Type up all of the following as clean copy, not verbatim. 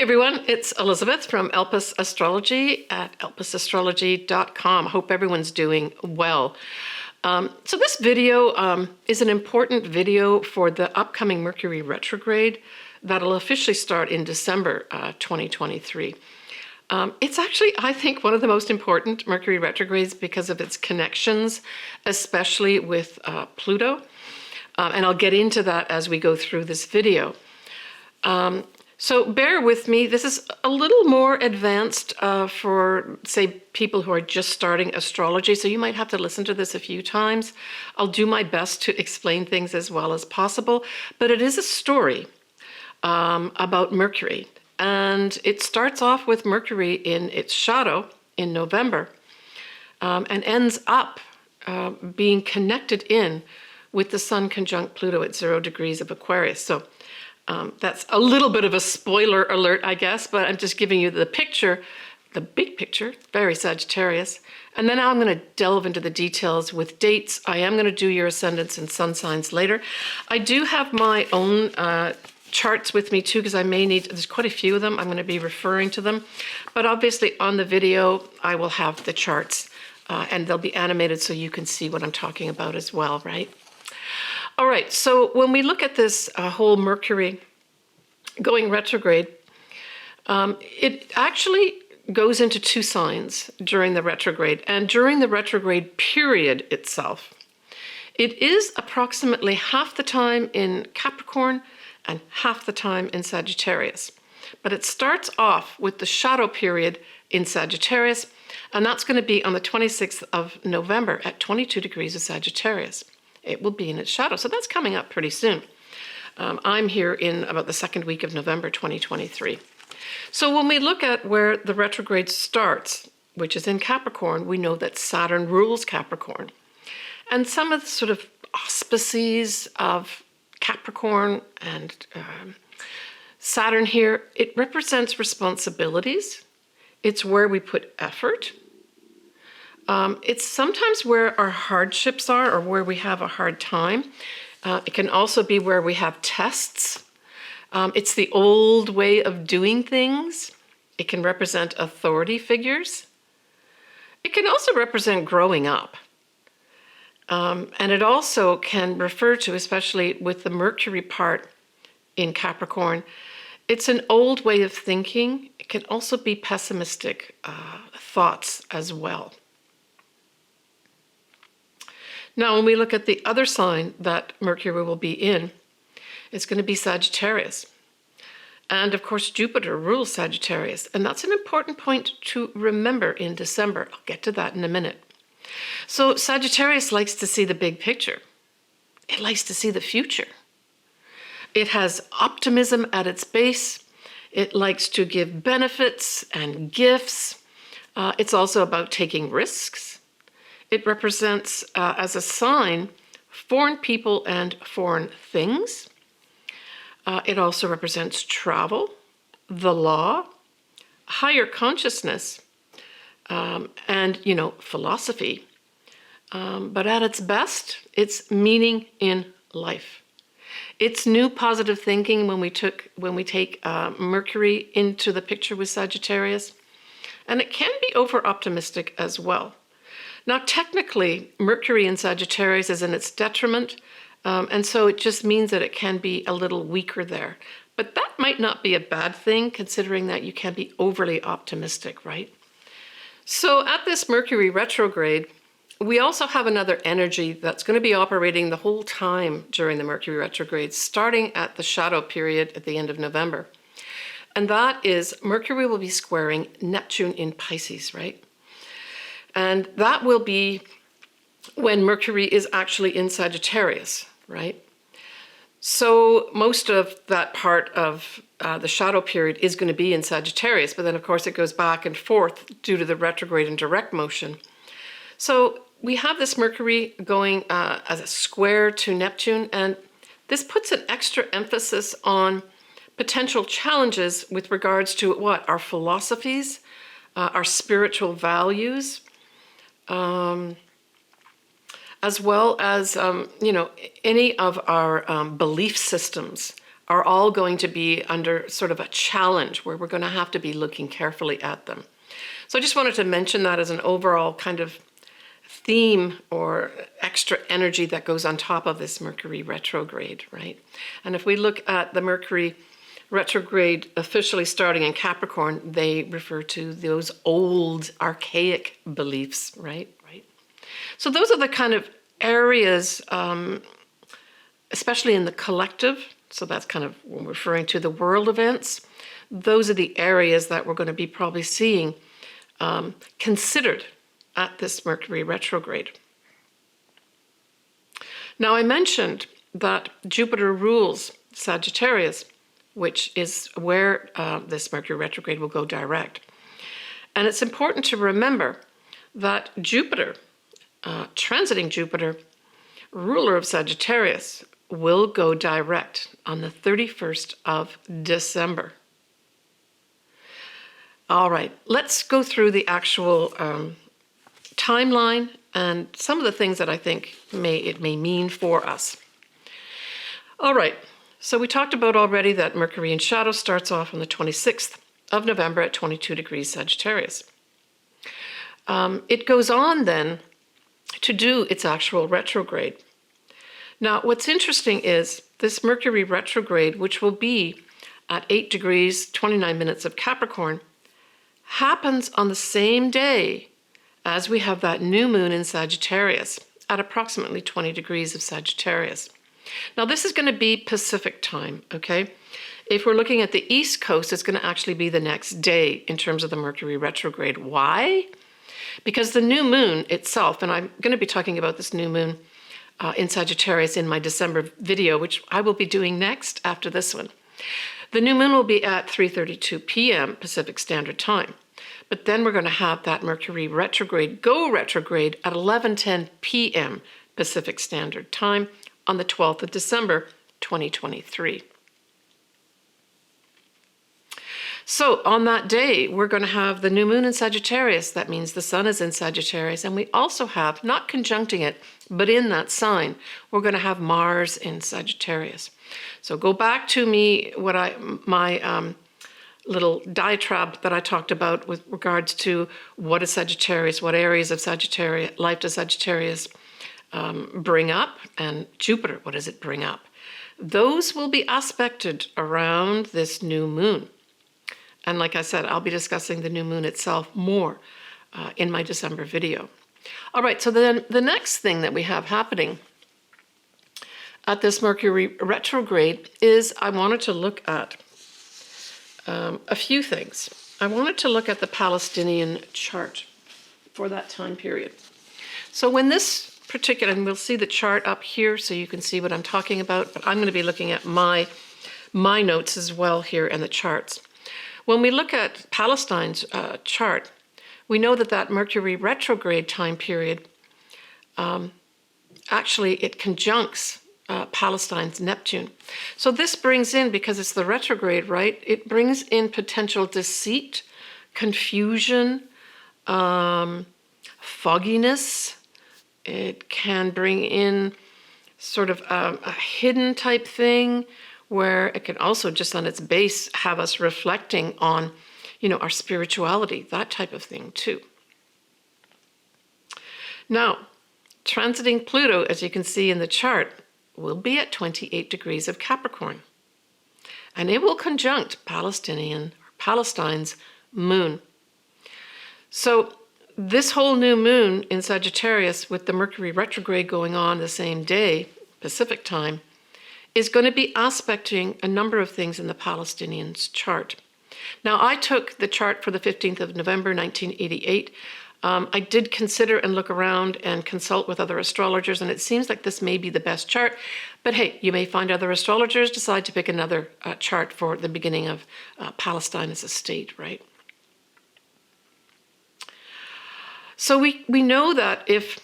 everyone, it's Elizabeth from Elpis Astrology at elpisastrology.com. Hope everyone's doing well. So this video is an important video for the upcoming Mercury Retrograde that'll officially start in December 2023. It's actually, I think, one of the most important Mercury retrogrades because of its connections, especially with Pluto. And I'll get into that as we go through this video. So bear with me. This is a little more advanced for, say, people who are just starting astrology. So you might have to listen to this a few times. I'll do my best to explain things as well as possible. But it is a story about Mercury. And it starts off with Mercury in its shadow in November and ends up being connected in with the Sun conjunct Pluto at 0 degrees of Aquarius. So that's a little bit of a spoiler alert, I guess, but I'm just giving you the picture, the big picture, very Sagittarius. And then I'm going to delve into the details with dates. I am going to do your ascendants and sun signs later. I do have my own charts with me too, because I may need, there's quite a few of them. I'm going to be referring to them. But obviously on the video, I will have the charts and they'll be animated so you can see what I'm talking about as well, right? All right, so when we look at this whole Mercury going retrograde, it actually goes into two signs during the retrograde, and during the retrograde period itself. It is approximately half the time in Capricorn and half the time in Sagittarius. But it starts off with the shadow period in Sagittarius, and that's going to be on the 26th of November at 22 degrees of Sagittarius. It will be in its shadow. So that's coming up pretty soon. I'm here in about the second week of November 2023. So when we look at where the retrograde starts, which is in Capricorn, we know that Saturn rules Capricorn. And some of the sort of auspices of Capricorn and Saturn here, it represents responsibilities. It's where we put effort. It's sometimes where our hardships are or where we have a hard time. It can also be where we have tests. It's the old way of doing things. It can represent authority figures. It can also represent growing up. And it also can refer to, especially with the Mercury part in Capricorn, it's an old way of thinking. It can also be pessimistic thoughts as well. Now, when we look at the other sign that Mercury will be in, it's going to be Sagittarius. And of course, Jupiter rules Sagittarius. And that's an important point to remember in December. I'll get to that in a minute. So Sagittarius likes to see the big picture. It likes to see the future. It has optimism at its base. It likes to give benefits and gifts. It's also about taking risks. It represents, as a sign, foreign people and foreign things. It also represents travel, the law, higher consciousness, and, philosophy. But at its best, it's meaning in life. It's new positive thinking when we take Mercury into the picture with Sagittarius. And it can be over-optimistic as well. Now, technically, Mercury in Sagittarius is in its detriment, and so it just means that it can be a little weaker there. But that might not be a bad thing, considering that you can be overly optimistic, right? So at this Mercury retrograde, we also have another energy that's going to be operating the whole time during the Mercury retrograde, starting at the shadow period at the end of November. And that is Mercury will be squaring Neptune in Pisces, right? And that will be when Mercury is actually in Sagittarius, right? So most of that part of the shadow period is going to be in Sagittarius, but then of course it goes back and forth due to the retrograde and direct motion. So we have this Mercury going as a square to Neptune, and this puts an extra emphasis on potential challenges with regards to what? Our philosophies, our spiritual values, as well as, any of our belief systems are all going to be under sort of a challenge where we're going to have to be looking carefully at them. So I just wanted to mention that as an overall kind of theme or extra energy that goes on top of this Mercury retrograde, right? And if we look at the Mercury retrograde officially starting in Capricorn, they refer to those old archaic beliefs, right? So those are the kind of areas, especially in the collective. So that's kind of when we're referring to the world events. Those are the areas that we're going to be probably seeing considered at this Mercury retrograde. Now, I mentioned that Jupiter rules Sagittarius, which is where this Mercury retrograde will go direct. And it's important to remember that Jupiter, transiting Jupiter, ruler of Sagittarius, will go direct on the 31st of December. All right, let's go through the actual timeline and some of the things that I think it may mean for us. All right, so we talked about already that Mercury in shadow starts off on the 26th of November at 22 degrees Sagittarius. It goes on then to do its actual retrograde. Now, what's interesting is this Mercury retrograde, which will be at 8 degrees, 29 minutes of Capricorn, happens on the same day as we have that new moon in Sagittarius at approximately 20 degrees of Sagittarius. Now, this is going to be Pacific time, okay? If we're looking at the East Coast, it's going to actually be the next day in terms of the Mercury retrograde. Why? Because the new moon itself, and I'm going to be talking about this new moon in Sagittarius in my December video, which I will be doing next after this one. The new moon will be at 3:32 p.m. Pacific Standard Time. But then we're going to have that Mercury retrograde go retrograde at 11:10 p.m. Pacific Standard Time on the 12th of December, 2023. So on that day, we're going to have the new moon in Sagittarius. That means the sun is in Sagittarius. And we also have, not conjuncting it, but in that sign, we're going to have Mars in Sagittarius. So go back to my little diatribe that I talked about with regards to what is Sagittarius, what areas of Sagittarius, life does Sagittarius bring up, and Jupiter, what does it bring up? Those will be aspected around this new moon. And like I said, I'll be discussing the new moon itself more in my December video. All right, so then the next thing that we have happening at this Mercury retrograde is I wanted to look at a few things. I wanted to look at the Palestinian chart for that time period. So when this particular, and we'll see the chart up here so you can see what I'm talking about, but I'm going to be looking at my notes as well here and the charts. When we look at Palestine's chart, we know that Mercury retrograde time period, actually it conjuncts Palestine's Neptune. So this brings in, because it's the retrograde, right? It brings in potential deceit, confusion, fogginess. It can bring in sort of a hidden type thing, where it can also just on its base have us reflecting on, our spirituality, that type of thing too. Now, transiting Pluto, as you can see in the chart, will be at 28 degrees of Capricorn. And it will conjunct Palestine's moon. So this whole new moon in Sagittarius with the Mercury retrograde going on the same day, Pacific time, is going to be aspecting a number of things in the Palestinians' chart. Now, I took the chart for the 15th of November, 1988. I did consider and look around and consult with other astrologers, and it seems like this may be the best chart. But hey, you may find other astrologers decide to pick another chart for the beginning of Palestine as a state, right? So we know that if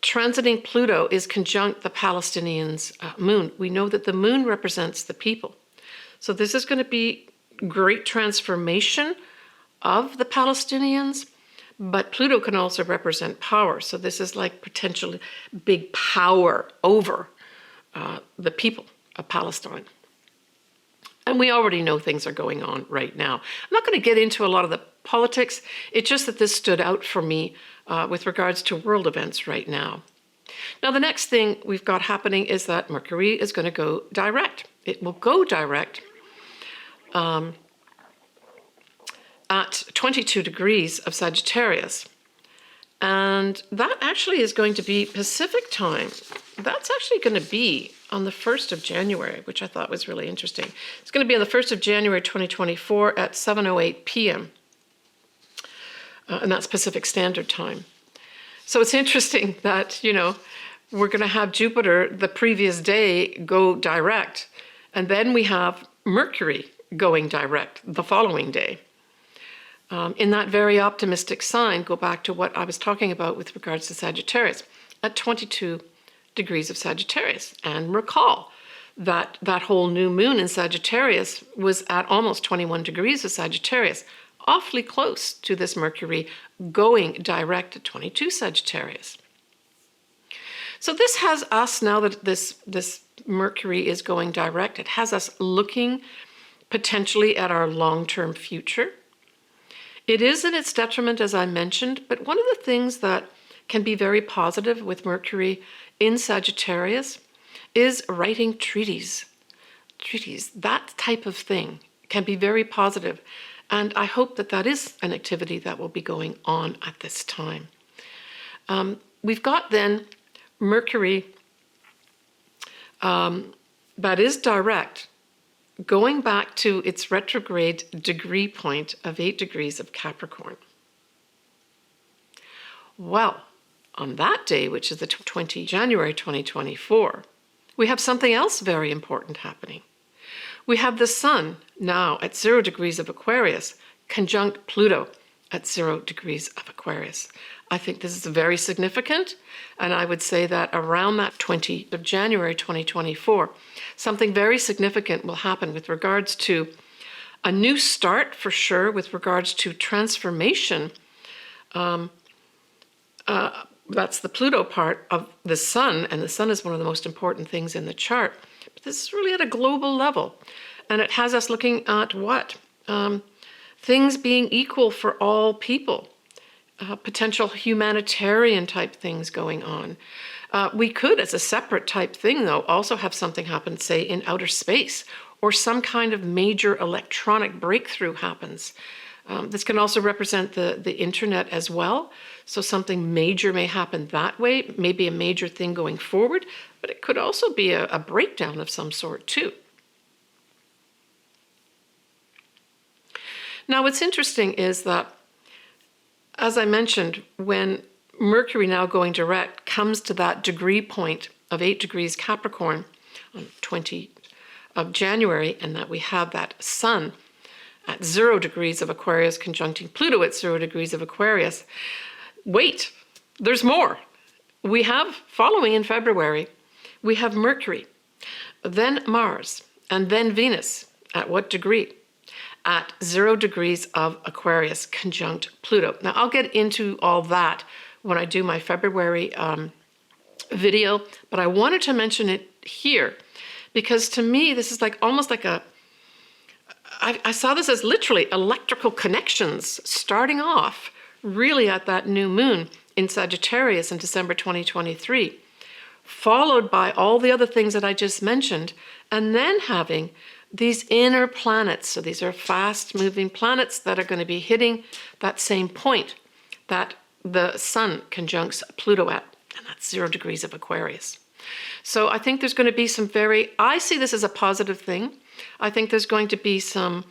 transiting Pluto is conjunct the Palestinians' moon, we know that the moon represents the people. So this is going to be great transformation of the Palestinians, but Pluto can also represent power. So this is like potentially big power over the people of Palestine. And we already know things are going on right now. I'm not going to get into a lot of the politics. It's just that this stood out for me with regards to world events right now. Now, the next thing we've got happening is that Mercury is going to go direct. It will go direct at 22 degrees of Sagittarius. And that actually is going to be Pacific time. That's actually going to be on the 1st of January, which I thought was really interesting. It's going to be on the 1st of January 2024 at 7:08 p.m. And that's Pacific Standard Time. So it's interesting that, you know, we're going to have Jupiter the previous day go direct, and then we have Mercury going direct the following day. In that very optimistic sign, go back to what I was talking about with regards to Sagittarius, at 22 degrees of Sagittarius. And recall that that whole new moon in Sagittarius was at almost 21 degrees of Sagittarius, awfully close to this Mercury going direct at 22 Sagittarius. So this has us, now that this Mercury is going direct, it has us looking potentially at our long-term future. It is in its detriment, as I mentioned, but one of the things that can be very positive with Mercury in Sagittarius is writing treaties. Treaties, that type of thing can be very positive. And I hope that that is an activity that will be going on at this time. We've got then Mercury that is direct, going back to its retrograde degree point of 8 degrees of Capricorn. Well, on that day, which is the 20th January 2024, we have something else very important happening. We have the Sun now at 0 degrees of Aquarius, conjunct Pluto at 0 degrees of Aquarius. I think this is very significant, and I would say that around that 20th of January 2024, something very significant will happen with regards to a new start, for sure, with regards to transformation. That's the Pluto part of the Sun, and the Sun is one of the most important things in the chart. But this is really at a global level, and it has us looking at what? Things being equal for all people. Potential humanitarian type things going on. We could, as a separate type thing, though, also have something happen, say, in outer space, or some kind of major electronic breakthrough happens. This can also represent the internet as well. So something major may happen that way, maybe a major thing going forward, but it could also be a breakdown of some sort, too. Now, what's interesting is that, as I mentioned, when Mercury now going direct comes to that degree point of 8 degrees Capricorn on 20th of January, and that we have that Sun at 0 degrees of Aquarius conjuncting Pluto at 0 degrees of Aquarius, wait, there's more. We have, following in February, we have Mercury, then Mars, and then Venus. At what degree? At 0 degrees of Aquarius conjunct Pluto. Now, I'll get into all that when I do my February video, but I wanted to mention it here because to me, this is like almost like I saw this as literally electrical connections starting off really at that new moon in Sagittarius in December 2023, followed by all the other things that I just mentioned, and then having these inner planets. So these are fast-moving planets that are going to be hitting that same point that the Sun conjuncts Pluto at, and that's 0 degrees of Aquarius. So I think there's going to be some I see this as a positive thing. I think there's going to be some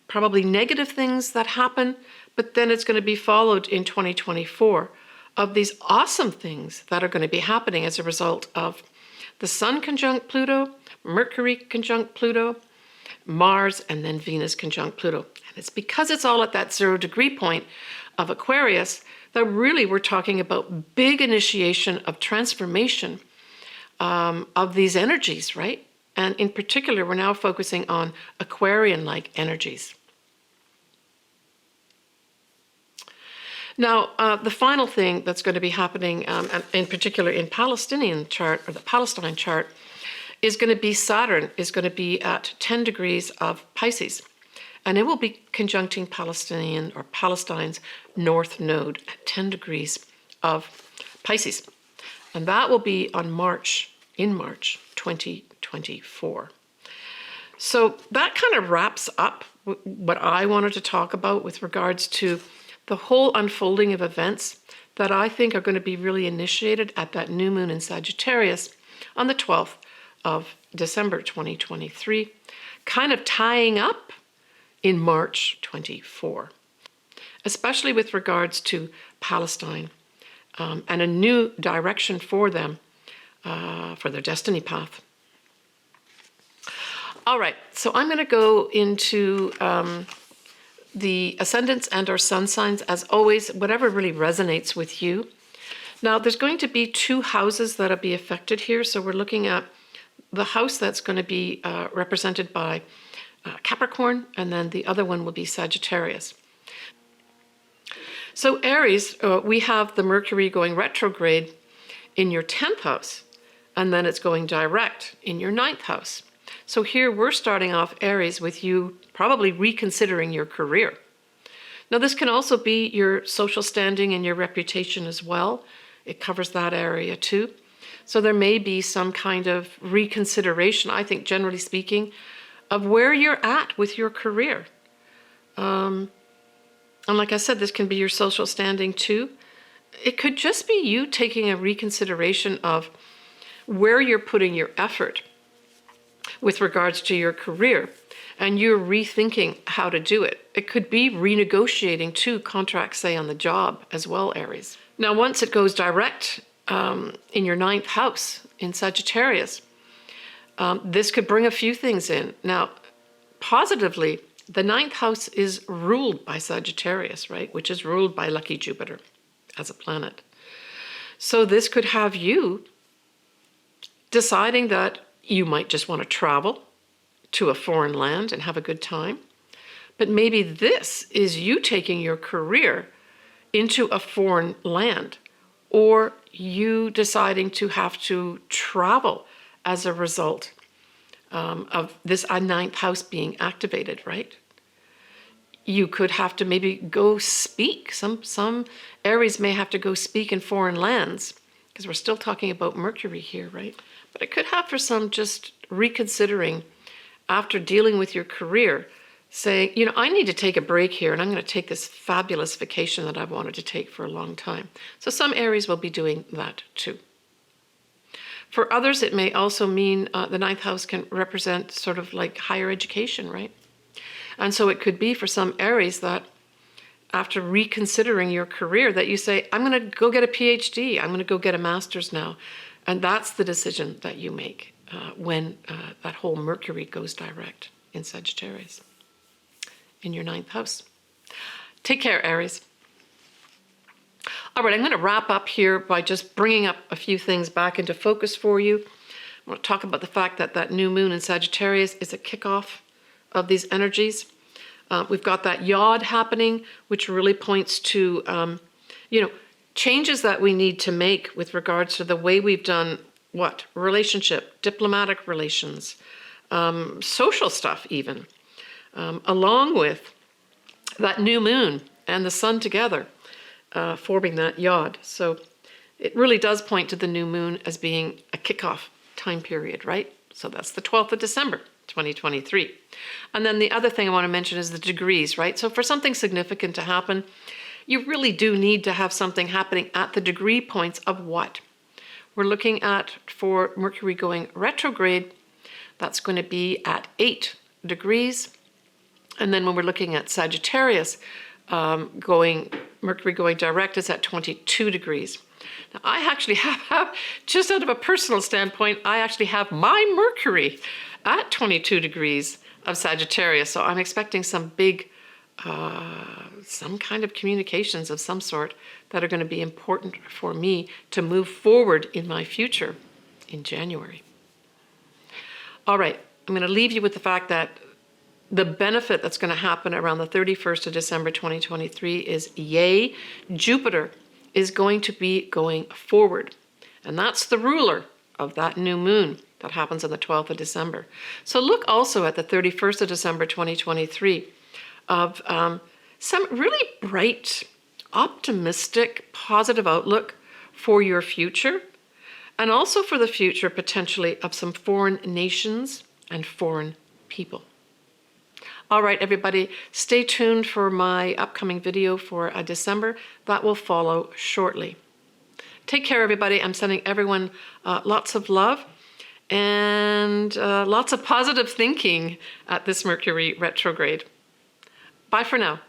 probably negative things that happen, but then it's going to be followed in 2024 of these awesome things that are going to be happening as a result of the Sun conjunct Pluto, Mercury conjunct Pluto, Mars, and then Venus conjunct Pluto. And it's because it's all at that 0 degree point of Aquarius that really we're talking about big initiation of transformation of these energies, right? And in particular, we're now focusing on Aquarian-like energies. Now, the final thing that's going to be happening, in particular in Palestinian chart, or the Palestine chart, is going to be Saturn, is going to be at 10 degrees of Pisces. And it will be conjuncting Palestine's north node at 10 degrees of Pisces. And that will be in March 2024. So that kind of wraps up what I wanted to talk about with regards to the whole unfolding of events that I think are going to be really initiated at that new moon in Sagittarius on the 12th of December 2023, kind of tying up in March 24, especially with regards to Palestine and a new direction for them, for their destiny path. All right, so I'm going to go into the ascendants and our sun signs, as always, whatever really resonates with you. Now, there's going to be 2 houses that'll be affected here. So we're looking at the house that's going to be represented by Capricorn, and then the other one will be Sagittarius. So Aries, we have the Mercury going retrograde in your 10th house, and then it's going direct in your 9th house. So here we're starting off Aries with you probably reconsidering your career. Now this can also be your social standing and your reputation as well. It covers that area too. So there may be some kind of reconsideration, I think generally speaking, of where you're at with your career. And like I said, this can be your social standing too. It could just be you taking a reconsideration of where you're putting your effort with regards to your career, and you're rethinking how to do it. It could be renegotiating 2 contracts, say, on the job as well, Aries. Now, once it goes direct in your 9th house in Sagittarius, this could bring a few things in. Now, positively, the 9th house is ruled by Sagittarius, right? Which is ruled by lucky Jupiter as a planet. So this could have you deciding that you might just want to travel to a foreign land and have a good time. But maybe this is you taking your career into a foreign land, or you deciding to have to travel as a result of this 9th house being activated, right? You could have to maybe go speak. Some Aries may have to go speak in foreign lands, because we're still talking about Mercury here, right? But it could have for some just reconsidering after dealing with your career, saying, you know, I need to take a break here, and I'm going to take this fabulous vacation that I've wanted to take for a long time. So some Aries will be doing that too. For others, it may also mean the 9th house can represent sort of like higher education, right? And so it could be for some Aries that after reconsidering your career that you say, I'm going to go get a Ph.D., I'm going to go get a master's now. And that's the decision that you make when that whole Mercury goes direct in Sagittarius, in your 9th house. Take care, Aries. All right, I'm going to wrap up here by just bringing up a few things back into focus for you. I want to talk about the fact that that new moon in Sagittarius is a kickoff of these energies. We've got that yod happening, which really points to, changes that we need to make with regards to the way we've done relationship, diplomatic relations, social stuff even, along with that new moon and the sun together, forming that yod. So it really does point to the new moon as being a kickoff time period, right? So that's the 12th of December, 2023. And then the other thing I want to mention is the degrees, right? So for something significant to happen, you really do need to have something happening at the degree points of what? We're looking at, for Mercury going retrograde, that's going to be at 8 degrees. And then when we're looking at Sagittarius, Mercury going direct is at 22 degrees. Now, I actually have, just out of a personal standpoint, I actually have my Mercury at 22 degrees of Sagittarius. So I'm expecting some big, some kind of communications of some sort that are going to be important for me to move forward in my future in January. All right, I'm going to leave you with the fact that the benefit that's going to happen around the 31st of December 2023 is, yay, Jupiter is going to be going forward. And that's the ruler of that new moon that happens on the 12th of December. So look also at the 31st of December 2023 of some really bright, optimistic, positive outlook for your future, and also for the future potentially of some foreign nations and foreign people. All right, everybody, stay tuned for my upcoming video for December. That will follow shortly. Take care, everybody. I'm sending everyone lots of love and lots of positive thinking at this Mercury retrograde. Bye for now.